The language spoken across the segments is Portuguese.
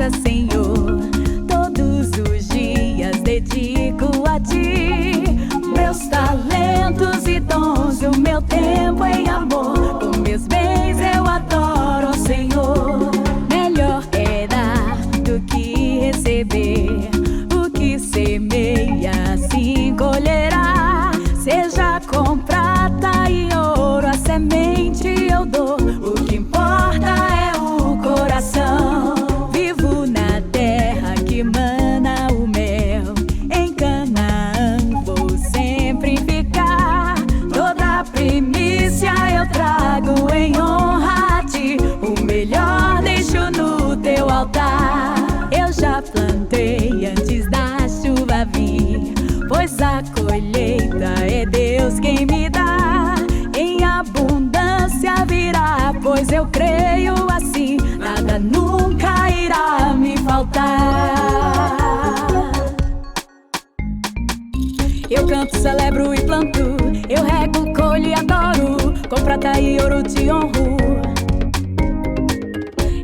graça, Senhor. Todos os dias dedico a Ti meus talentos e dons, o meu tempo em amor. Com meus bens eu adoro, ó Senhor. Melhor é dar do que receber. O que semeia, assim colherá. Seja com prata e ouro, a semente eu dou. O que importa é o coração. Vivo na terra que mana o mel. Em Canaã vou sempre ficar. Toda primícia eu trago em honra a Ti. O melhor deixo no Teu altar. Eu já plantei antes da chuva vir, pois a colheita é Deus quem me dá. Em abundância virá, pois eu creio assim, nada nunca irá me faltar. Eu canto, celebro e planto, eu rego, colho e adoro. Com prata e ouro te honro.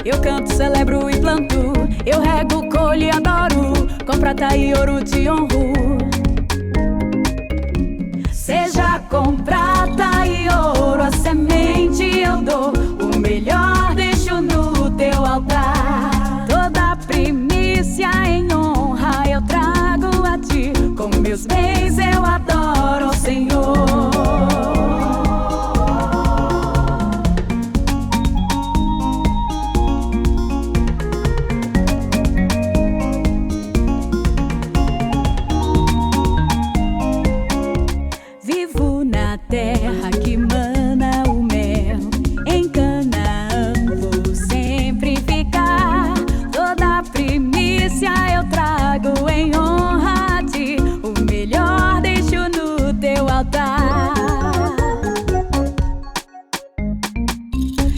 Eu canto, celebro e planto, eu rego, colho e adoro. Com prata e ouro te honro. Seja com prata e ouro, a semente eu dou. O melhor deixo no Teu altar. Toda primícia em honra eu trago a Ti. Com meus bens eu adoro, ó Senhor. Vivo na terra que mana o mel. Em Canaã vou sempre ficar. Toda primícia eu trago em honra a Ti. O melhor deixo no Teu altar.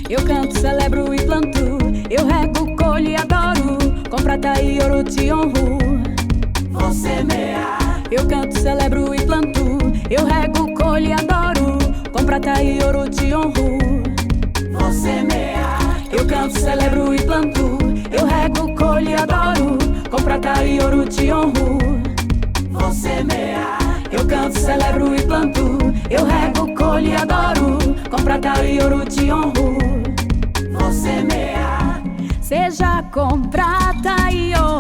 Eu canto, celebro e planto, eu rego, colho e adoro. Com prata e ouro te honro. Vou semear, Eu canto, celebro e planto, eu rego, colho e adoro. Com prata e ouro te honro. vou semear, Eu canto, celebro e planto, eu rego, colho e adoro. Com prata e ouro te honro. vou semear, Eu canto, celebro e planto, eu rego, colho e adoro. Com prata e ouro te honro. vou semear, Seja com prata e ouro,